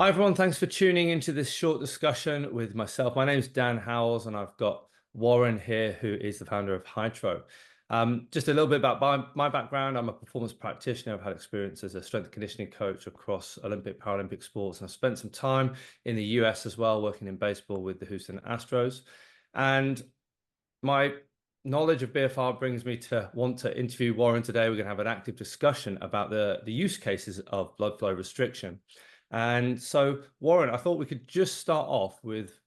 Hi, everyone. Thanks for tuning into this short discussion with myself. My name is Dan Howells, and I've got Warren here, who is the founder of Hytro. Just a little bit about my background. I'm a performance practitioner. I've had experience as a strength and conditioning coach across Olympic, Paralympic sports, and I've spent some time in the US as well, working in baseball with the Houston Astros. And my knowledge of BFR brings me to want to interview Warren today. We're going to have an active discussion about the use cases of blood flow restriction. And so, Warren, I thought we could just start off with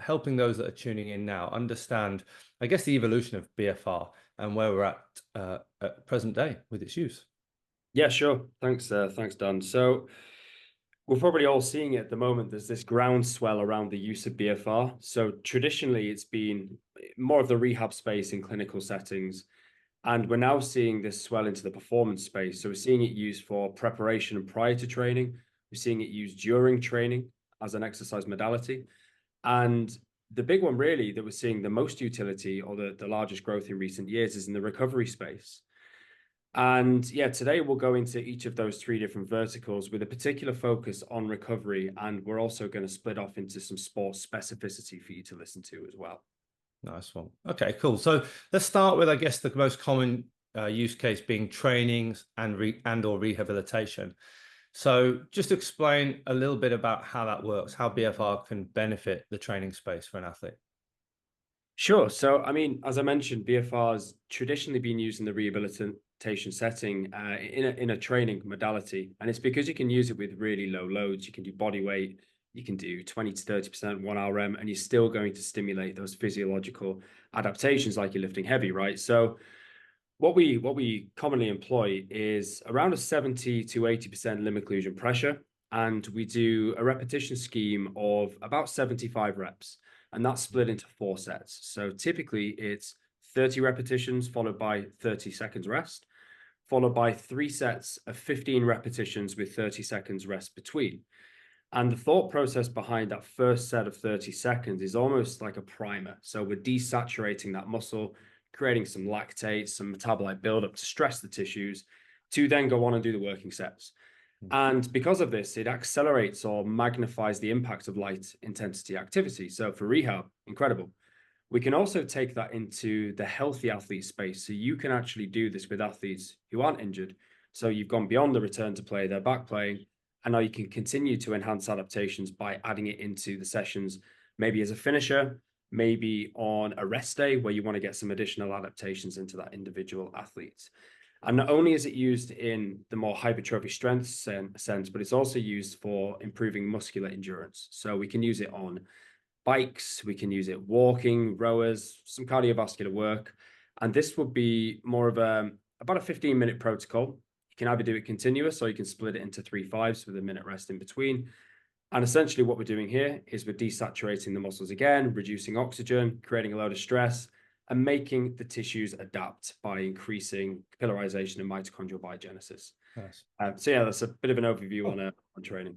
helping those that are tuning in now understand, I guess, the evolution of BFR and where we're at present day with its use. Yeah, sure. Thanks, Dan. So we're probably all seeing it at the moment. There's this groundswell around the use of BFR. So traditionally, it's been more of the rehab space in clinical settings. And we're now seeing this swell into the performance space. So we're seeing it used for preparation and prior to training. We're seeing it used during training as an exercise modality. And the big one really that we're seeing the most utility or the largest growth in recent years is in the recovery space. And yeah, today we'll go into each of those three different verticals with a particular focus on recovery. And we're also going to split off into some sports specificity for you to listen to as well. Nice one. Okay, cool. So let's start with, I guess, the most common use case being trainings and/or rehabilitation. So just explain a little bit about how that works, how BFR can benefit the training space for an athlete. Sure. So, I mean, as I mentioned, BFR has traditionally been used in the rehabilitation setting in a training modality. And it's because you can use it with really low loads. You can do body weight, you can do 20 to 30% 1 RM, and you're still going to stimulate those physiological adaptations like you're lifting heavy, right? So what we commonly employ is around a 70 to 80% limb occlusion pressure. And we do a repetition scheme of about 75 reps. And that's split into 4 sets. So typically it's 30 repetitions followed by 30 seconds rest, followed by 3 sets of 15 repetitions with 30 seconds rest between. And the thought process behind that first set of 30 seconds is almost like a primer. So we're desaturating that muscle, creating some lactate, some metabolite buildup to stress the tissues, to then go on and do the working sets. And because of this, it accelerates or magnifies the impact of light intensity activity. So for rehab, incredible. We can also take that into the healthy athlete space. So you can actually do this with athletes who aren't injured. So you've gone beyond the return to play, they're back playing, and now you can continue to enhance adaptations by adding it into the sessions, maybe as a finisher, maybe on a rest day where you want to get some additional adaptations into that individual athlete. And not only is it used in the more hypertrophy strength sense, but it's also used for improving muscular endurance. So we can use it on bikes, we can use it walking, rowers, some cardiovascular work. And this would be more of about a 15-minute protocol. You can either do it continuous or you can split it into 3 5s with a minute rest in between. And essentially what we're doing here is we're desaturating the muscles again, reducing oxygen, creating a load of stress, and making the tissues adapt by increasing capillarization and mitochondrial biogenesis. Nice. So yeah, that's a bit of an overview on training.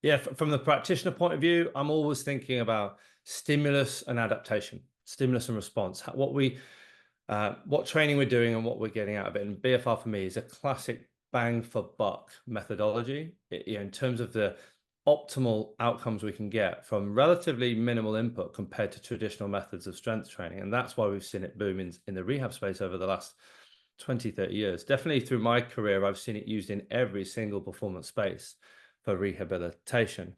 Yeah, from the practitioner point of view, I'm always thinking about stimulus and adaptation, stimulus and response. What training we're doing and what we're getting out of it. And BFR for me is a classic bang for buck methodology. In terms of the optimal outcomes we can get from relatively minimal input compared to traditional methods of strength training. And that's why we've seen it boom in the rehab space over the last 20, 30 years. Definitely through my career, I've seen it used in every single performance space for rehabilitation.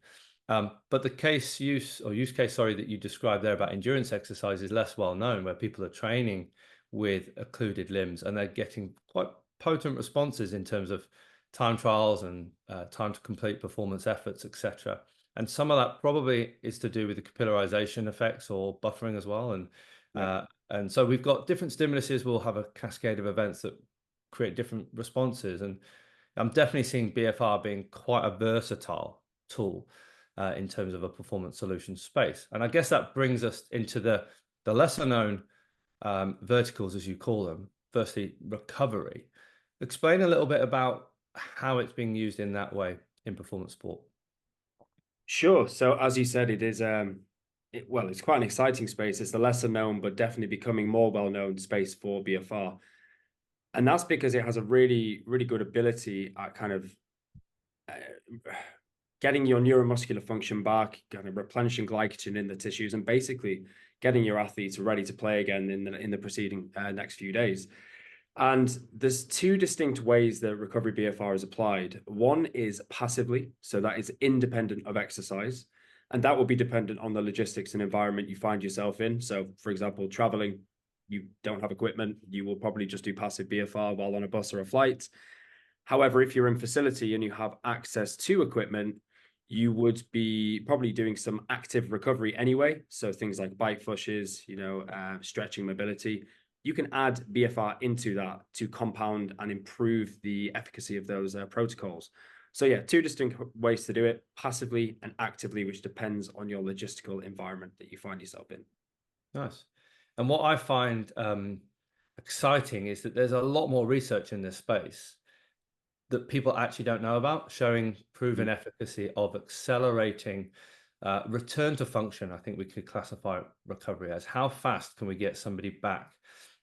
But the use case, that you described there about endurance exercise is less well known, where people are training with occluded limbs and they're getting quite potent responses in terms of time trials and time to complete performance efforts, etc. And some of that probably is to do with the capillarization effects or buffering as well. And so we've got different stimuluses. We'll have a cascade of events that create different responses. And I'm definitely seeing BFR being quite a versatile tool in terms of a performance solution space. And I guess that brings us into the lesser known verticals, as you call them. Firstly, recovery. Explain a little bit about how it's being used in that way in performance sport. Sure. So as you said, it is it's quite an exciting space. It's the lesser known, but definitely becoming more well-known space for BFR. And that's because it has a really, really good ability at kind of getting your neuromuscular function back, kind of replenishing glycogen in the tissues, and basically getting your athletes ready to play again in the preceding next few days. And there's two distinct ways that recovery BFR is applied. One is passively, so that is independent of exercise, and that will be dependent on the logistics and environment you find yourself in. So, for example, traveling, you don't have equipment, you will probably just do passive BFR while on a bus or a flight. However, if you're in facility and you have access to equipment, you would be probably doing some active recovery anyway. So things like bike flushes, stretching, mobility. You can add BFR into that to compound and improve the efficacy of those protocols. So yeah, two distinct ways to do it, passively and actively, which depends on your logistical environment that you find yourself in. Nice. And what I find exciting is that there's a lot more research in this space that people actually don't know about, showing proven efficacy of accelerating return to function. I think we could classify recovery as how fast can we get somebody back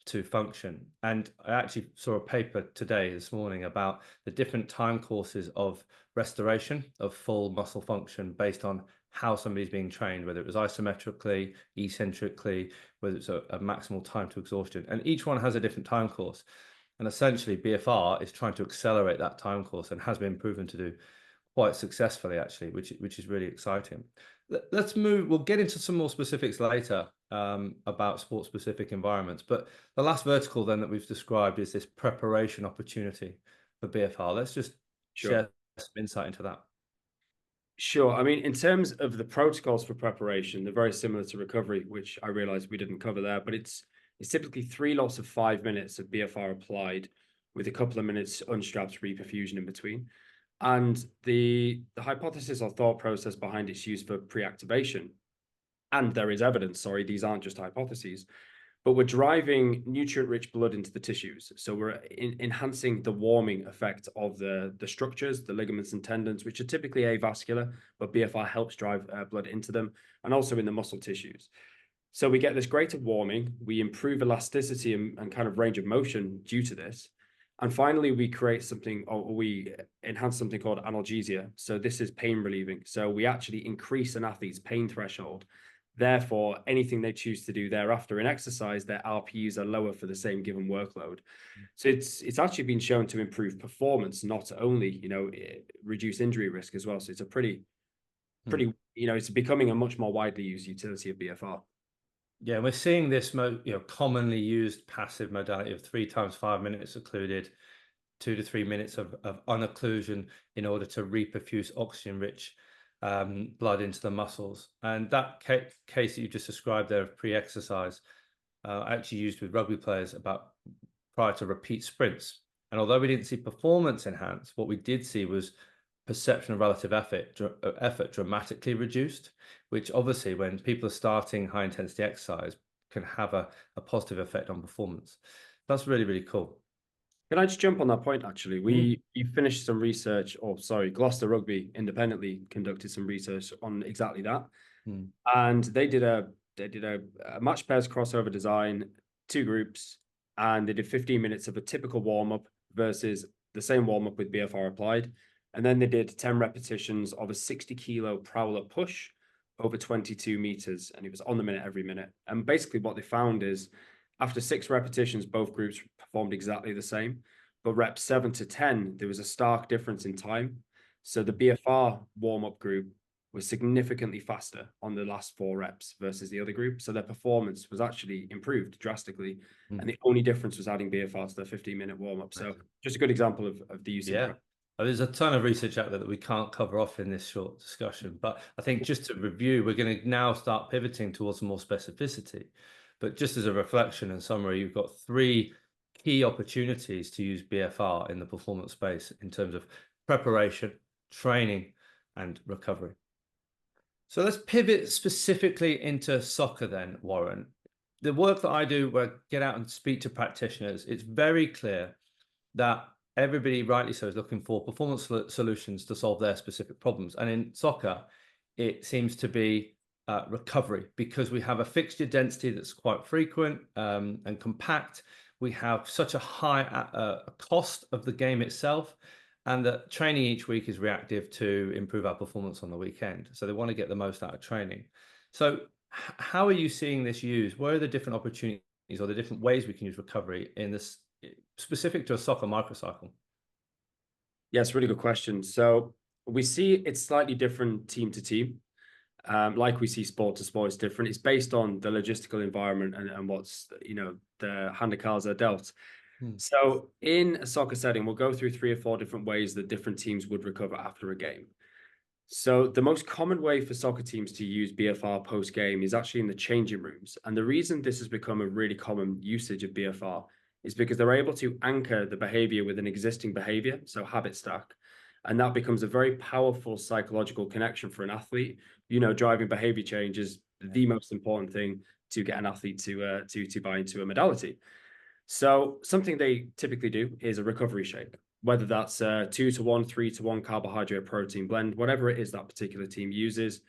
to function. And I actually saw a paper this morning about the different time courses of restoration of full muscle function based on how somebody's being trained, whether it was isometrically, eccentrically, whether it's a maximal time to exhaustion. And each one has a different time course. And essentially, BFR is trying to accelerate that time course and has been proven to do quite successfully, actually, which is really exciting. Let's move. We'll get into some more specifics later about sport-specific environments. But the last vertical then that we've described is this preparation opportunity for BFR. Let's just share some insight into that. Sure. I mean, in terms of the protocols for preparation, they're very similar to recovery, which I realized we didn't cover there, but it's typically 3 lots of 5 minutes of BFR applied with a couple of minutes unstrapped reperfusion in between. And the hypothesis or thought process behind its use for pre-activation, and there is evidence, sorry, these aren't just hypotheses, but we're driving nutrient-rich blood into the tissues. So we're enhancing the warming effect of the structures, the ligaments and tendons, which are typically avascular, but BFR helps drive blood into them, and also in the muscle tissues. So we get this greater warming, we improve elasticity and kind of range of motion due to this. And finally, we create something, or we enhance something called analgesia. So this is pain relieving. So we actually increase an athlete's pain threshold. Therefore, anything they choose to do thereafter in exercise, their RPUs are lower for the same given workload. So it's actually been shown to improve performance, not only, reduce injury risk as well. So it's a pretty, it's becoming a much more widely used utility of BFR. Yeah, we're seeing this commonly used passive modality of 3 times 5 minutes occluded, 2 to 3 minutes of unocclusion in order to reperfuse oxygen-rich blood into the muscles. And that case that you just described there of pre-exercise, actually used with rugby players prior to repeat sprints. And although we didn't see performance enhanced, what we did see was perception of relative effort dramatically reduced, which obviously when people are starting high intensity exercise can have a positive effect on performance. That's really, really cool. Can I just jump on that point? Actually, we finished some research, Gloucester Rugby independently conducted some research on exactly that, and they did a match pairs crossover design, 2 groups, and they did 15 minutes of a typical warm up versus the same warm up with BFR applied, and then they did 10 repetitions of a 60-kilo prowler push over 22 meters, and it was on the minute every minute. And basically, what they found is, after 6 repetitions, both groups performed exactly the same, but reps 7 to 10, there was a stark difference in time. So the BFR warm-up group was significantly faster on the last 4 reps versus the other group. So their performance was actually improved drastically. And the only difference was adding BFR to the 15-minute warm-up. So just a good example of the use. Yeah. There's a ton of research out there that we can't cover off in this short discussion. But I think just to review, we're going to now start pivoting towards more specificity. But just as a reflection and summary, you've got 3 key opportunities to use BFR in the performance space in terms of preparation, training, and recovery. So let's pivot specifically into soccer then, Warren. The work that I do, where I get out and speak to practitioners, it's very clear that everybody, rightly so, is looking for performance solutions to solve their specific problems. And in soccer, it seems to be recovery, because we have a fixture density that's quite frequent and compact. We have such a high cost of the game itself, and that training each week is reactive to improve our performance on the weekend. So they want to get the most out of training. So how are you seeing this used? Where are the different opportunities or the different ways we can use recovery in this specific to a soccer microcycle? Yes, really good question. So we see it's slightly different team to team. Like we see sport to sport is different. It's based on the logistical environment and what's, the hand of cards are dealt. So in a soccer setting, we'll go through 3 or 4 different ways that different teams would recover after a game. So the most common way for soccer teams to use BFR post game is actually in the changing rooms. And the reason this has become a really common usage of BFR is because they're able to anchor the behavior with an existing behavior, so habit stack. And that becomes a very powerful psychological connection for an athlete. Driving behavior change is the most important thing to get an athlete to buy into a modality. So something they typically do is a recovery shake, whether that's a 2-to-1, 3-to-1 carbohydrate protein blend, whatever it is that particular team uses.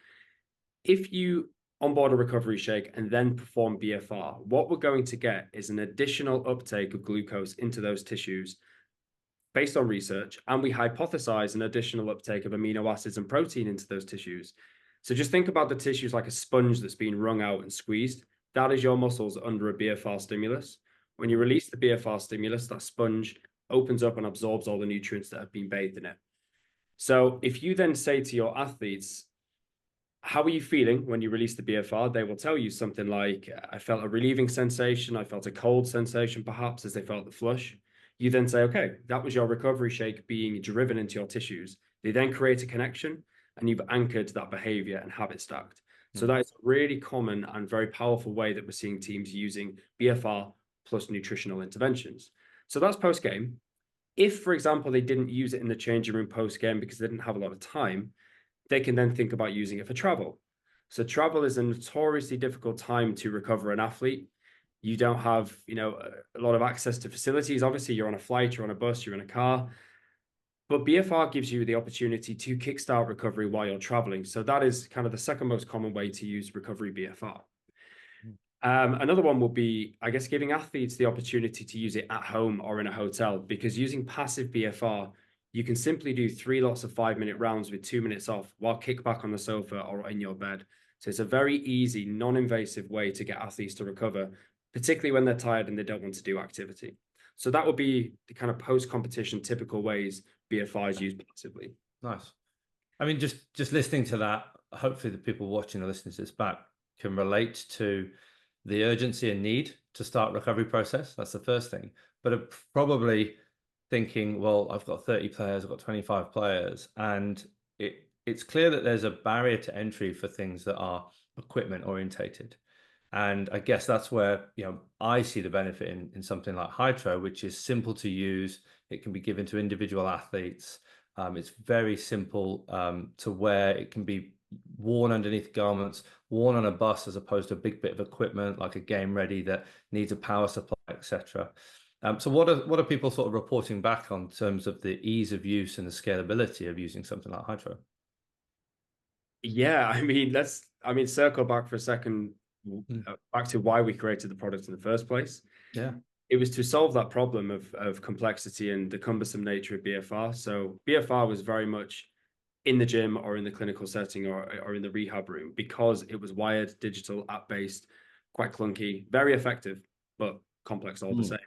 If you onboard a recovery shake and then perform BFR, what we're going to get is an additional uptake of glucose into those tissues based on research, and we hypothesize an additional uptake of amino acids and protein into those tissues. So just think about the tissues like a sponge that's been wrung out and squeezed. That is your muscles under a BFR stimulus. When you release the BFR stimulus, that sponge opens up and absorbs all the nutrients that have been bathed in it. So if you then say to your athletes, how are you feeling when you release the BFR? They will tell you something like, I felt a relieving sensation. I felt a cold sensation, perhaps, as they felt the flush. You then say, okay, that was your recovery shake being driven into your tissues. They then create a connection and you've anchored that behavior and habit stacked. So that is a really common and very powerful way that we're seeing teams using BFR plus nutritional interventions. So that's post game. If, for example, they didn't use it in the changing room post game because they didn't have a lot of time, they can then think about using it for travel. So travel is a notoriously difficult time to recover an athlete. You don't have, a lot of access to facilities. Obviously, you're on a flight, you're on a bus, you're in a car. But BFR gives you the opportunity to kickstart recovery while you're traveling. So that is kind of the second most common way to use recovery BFR. Another one will be, I guess, giving athletes the opportunity to use it at home or in a hotel, because using passive BFR, you can simply do 3 lots of 5-minute rounds with 2 minutes off while kick back on the sofa or in your bed. So it's a very easy, non-invasive way to get athletes to recover, particularly when they're tired and they don't want to do activity. So that would be the kind of post-competition typical ways BFR is used passively. Nice. I mean, just listening to that, hopefully the people watching or listening to this back can relate to the urgency and need to start recovery process. That's the first thing. But are probably thinking, well, I've got 30 players, I've got 25 players, and it's clear that there's a barrier to entry for things that are equipment orientated. And I guess that's where, I see the benefit in something like Hytro, which is simple to use. It can be given to individual athletes. It's very simple to wear. It can be worn underneath garments, worn on a bus, as opposed to a big bit of equipment like a game ready that needs a power supply, etc. So what are people sort of reporting back on in terms of the ease of use and the scalability of using something like Hytro? Yeah, circle back for a second, back to why we created the product in the first place. Yeah. It was to solve that problem of complexity and the cumbersome nature of BFR. So BFR was very much in the gym or in the clinical setting or in the rehab room, because it was wired, digital, app-based, quite clunky, very effective, but complex all the same.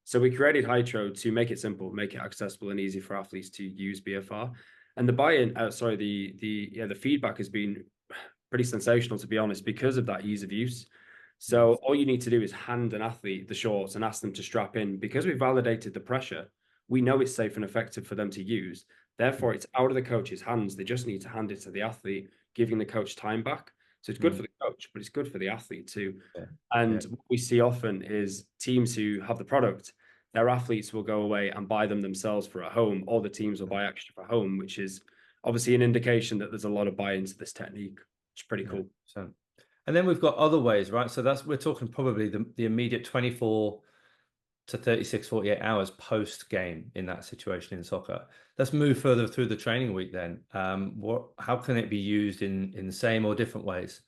So we created Hytro to make it simple, make it accessible and easy for athletes to use BFR. And the buy-in, the feedback has been pretty sensational, to be honest, because of that ease of use. So all you need to do is hand an athlete the shorts and ask them to strap in. Because we validated the pressure, we know it's safe and effective for them to use. Therefore, it's out of the coach's hands. They just need to hand it to the athlete, giving the coach time back. So it's good for the coach, but it's good for the athlete too. Yeah. And what we see often is teams who have the product, their athletes will go away and buy them themselves for at home, or the teams will buy extra for home, which is obviously an indication that there's a lot of buy-in to this technique, which is pretty cool. So, and then we've got other ways, right? So we're talking probably the immediate 24 to 36, 48 hours post game in that situation in soccer. Let's move further through the training week then. How can it be used in the same or different ways?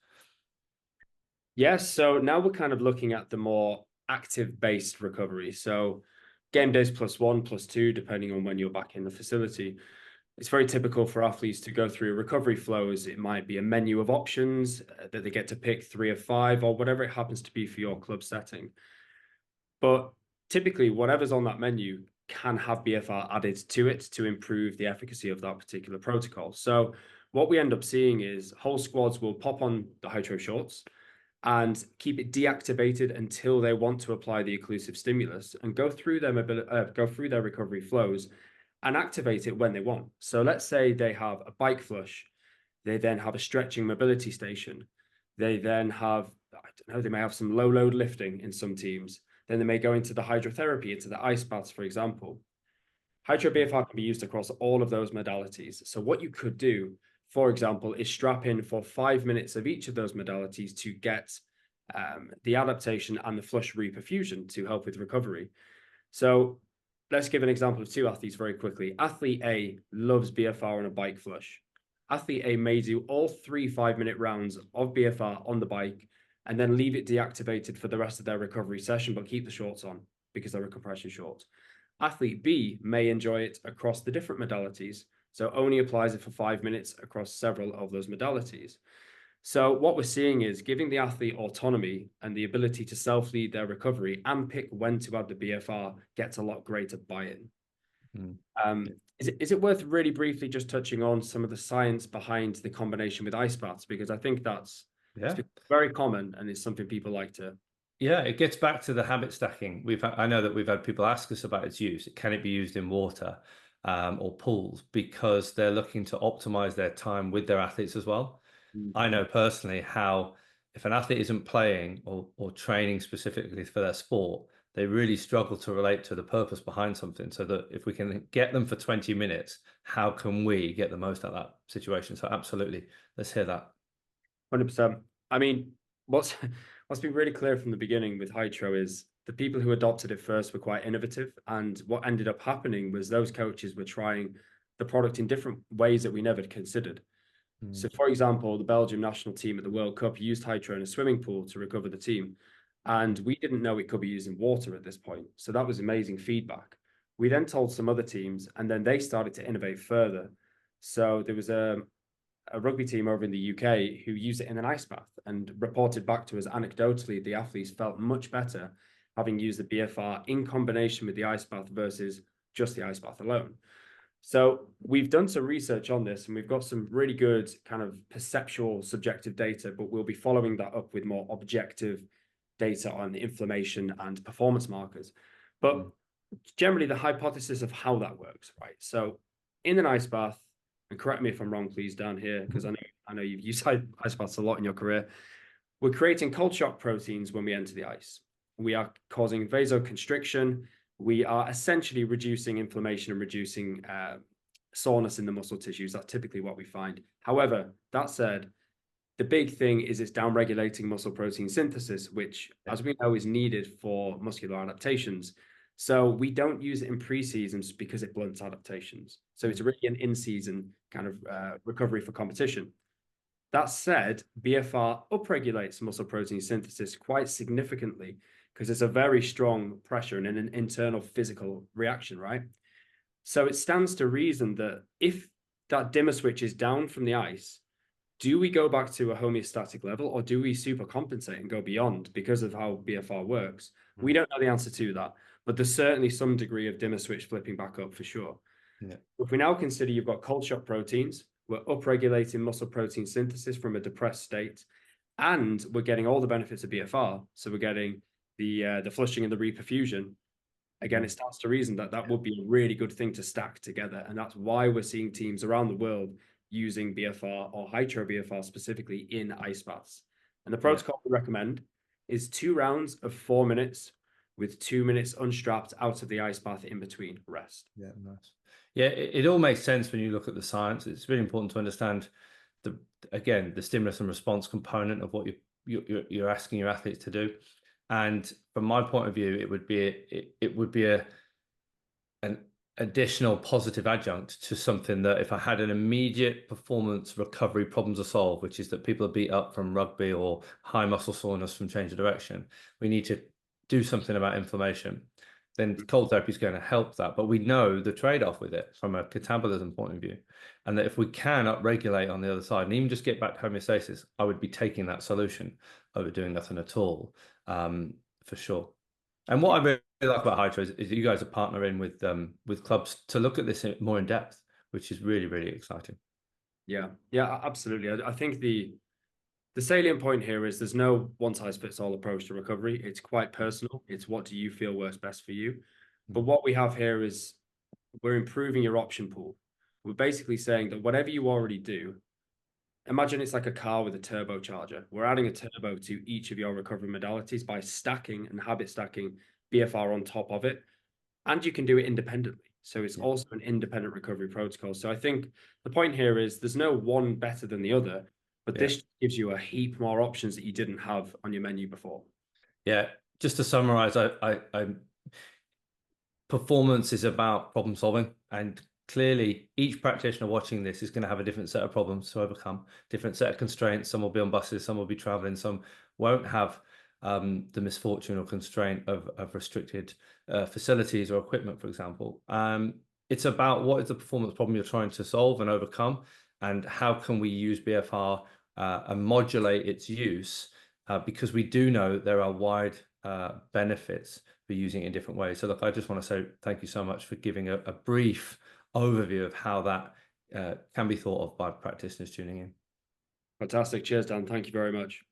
Yes, so now we're kind of looking at the more active-based recovery. So game days +1, +2, depending on when you're back in the facility. It's very typical for athletes to go through recovery flows. It might be a menu of options that they get to pick 3 of 5 or whatever it happens to be for your club setting. But typically, whatever's on that menu can have BFR added to it to improve the efficacy of that particular protocol. So what we end up seeing is whole squads will pop on the Hytro shorts and keep it deactivated until they want to apply the occlusive stimulus and go through their recovery flows and activate it when they want. So let's say they have a bike flush, they then have a stretching mobility station, they then have, I don't know, they may have some low load lifting in some teams. Then they may go into the hydrotherapy, into the ice baths, for example. Hytro BFR can be used across all of those modalities. So what you could do, for example, is strap in for 5 minutes of each of those modalities to get the adaptation and the flush reperfusion to help with recovery. So let's give an example of 2 athletes very quickly. Athlete A loves BFR on a bike flush. Athlete A may do all 3 5-minute rounds of BFR on the bike and then leave it deactivated for the rest of their recovery session, but keep the shorts on because they're a compression shorts. Athlete B may enjoy it across the different modalities, so only applies it for 5 minutes across several of those modalities. So what we're seeing is giving the athlete autonomy and the ability to self-lead their recovery and pick when to add the BFR gets a lot greater buy-in. Is it worth really briefly just touching on some of the science behind the combination with ice baths? Because I think that's very common and it's something people like to. Yeah, it gets back to the habit stacking. I know that we've had people ask us about its use. Can it be used in water or pools? Because they're looking to optimize their time with their athletes as well. I know personally how if an athlete isn't playing or training specifically for their sport, they really struggle to relate to the purpose behind something. So that if we can get them for 20 minutes, how can we get the most out of that situation? So absolutely, let's hear that. 100%. I mean, what's been really clear from the beginning with Hytro is the people who adopted it first were quite innovative. And what ended up happening was those coaches were trying the product in different ways that we never considered. So, for example, the Belgium national team at the World Cup used Hytro in a swimming pool to recover the team. And we didn't know it could be used in water at this point. So that was amazing feedback. We then told some other teams, and then they started to innovate further. So there was a rugby team over in the UK who used it in an ice bath and reported back to us anecdotally the athletes felt much better having used the BFR in combination with the ice bath versus just the ice bath alone. So we've done some research on this and we've got some really good kind of perceptual subjective data, but we'll be following that up with more objective data on the inflammation and performance markers. But generally the hypothesis of how that works, right? So in an ice bath, and correct me if I'm wrong, please, Dan, here, because I know you've used ice baths a lot in your career. We're creating cold shock proteins when we enter the ice. We are causing vasoconstriction. We are essentially reducing inflammation and reducing soreness in the muscle tissues. That's typically what we find. However, that said, the big thing is it's downregulating muscle protein synthesis, which, as we know, is needed for muscular adaptations. So we don't use it in pre-seasons because it blunts adaptations. So it's really an in-season kind of recovery for competition. That said, BFR upregulates muscle protein synthesis quite significantly because it's a very strong pressure and an internal physical reaction, right? So it stands to reason that if that dimmer switch is down from the ice, do we go back to a homeostatic level or do we supercompensate and go beyond because of how BFR works? We don't know the answer to that, but there's certainly some degree of dimmer switch flipping back up for sure. Yeah. If we now consider you've got cold shock proteins, we're upregulating muscle protein synthesis from a depressed state, and we're getting all the benefits of BFR. So we're getting the flushing and the reperfusion. Again, it starts to reason that that would be a really good thing to stack together. And that's why we're seeing teams around the world using BFR or Hytro BFR specifically in ice baths. And the protocol we recommend is 2 rounds of 4 minutes with 2 minutes unstrapped out of the ice bath in between rest. Yeah, nice. Yeah, it all makes sense when you look at the science. It's really important to understand the stimulus and response component of what you're asking your athletes to do. And from my point of view, it would be an additional positive adjunct to something that if I had an immediate performance recovery problem to solve, which is that people are beat up from rugby or high muscle soreness from change of direction, we need to do something about inflammation. then cold therapy is going to help that. But we know the trade-off with it from a catabolism point of view, and that if we can upregulate on the other side and even just get back to homeostasis, I would be taking that solution over doing nothing at all, for sure. And what I really like about Hytro is you guys are partnering with clubs to look at this more in depth, which is really, really exciting. Yeah, absolutely. I think the salient point here is there's no one-size-fits-all approach to recovery. It's quite personal. It's what do you feel works best for you. But what we have here is we're improving your option pool. We're basically saying that whatever you already do, imagine it's like a car with a turbocharger. We're adding a turbo to each of your recovery modalities by stacking and habit stacking BFR on top of it. And you can do it independently. So it's also an independent recovery protocol. So I think the point here is there's no one better than the other, but this gives you a heap more options that you didn't have on your menu before. Yeah, just to summarize, performance is about problem solving, and clearly each practitioner watching this is going to have a different set of problems to overcome, different set of constraints. Some will be on buses, some will be traveling, some won't have the misfortune or constraint of restricted facilities or equipment, for example. It's about what is the performance problem you're trying to solve and overcome, and how can we use BFR and modulate its use, because we do know there are wide benefits for using it in different ways. So look, I just want to say thank you so much for giving a brief overview of how that can be thought of by practitioners tuning in. Fantastic. Cheers, Dan. Thank you very much.